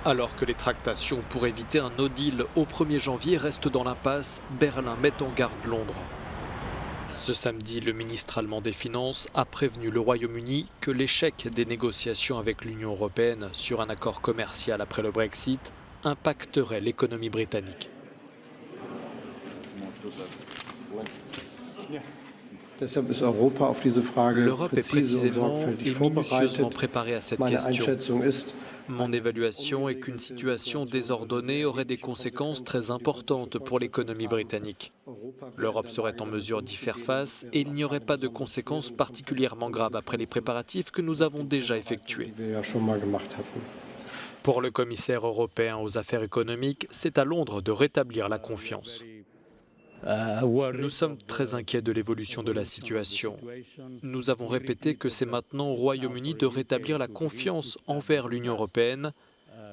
Alors que les tractations pour éviter un no deal au 1er janvier restent dans l'impasse, Berlin met en garde Londres. Ce samedi, le ministre allemand des Finances a prévenu le Royaume-Uni que l'échec des négociations avec l'Union européenne sur un accord commercial après le Brexit impacterait l'économie britannique. L'Europe est précisément et minutieusement préparée à cette question. Mon évaluation est qu'une situation désordonnée aurait des conséquences très importantes pour l'économie britannique. L'Europe serait en mesure d'y faire face et il n'y aurait pas de conséquences particulièrement graves après les préparatifs que nous avons déjà effectués. Pour le commissaire européen aux affaires économiques, c'est à Londres de rétablir la confiance. Nous sommes très inquiets de l'évolution de la situation. Nous avons répété que c'est maintenant au Royaume-Uni de rétablir la confiance envers l'Union européenne,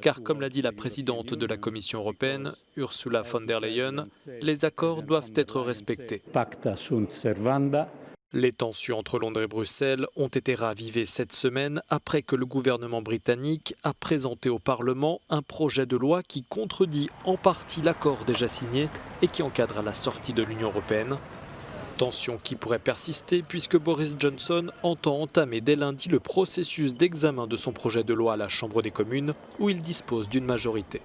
car comme l'a dit la présidente de la Commission européenne, Ursula von der Leyen, les accords doivent être respectés. Les tensions entre Londres et Bruxelles ont été ravivées cette semaine après que le gouvernement britannique a présenté au Parlement un projet de loi qui contredit en partie l'accord déjà signé et qui encadre la sortie de l'Union européenne. Tensions qui pourraient persister puisque Boris Johnson entend entamer dès lundi le processus d'examen de son projet de loi à la Chambre des communes où il dispose d'une majorité.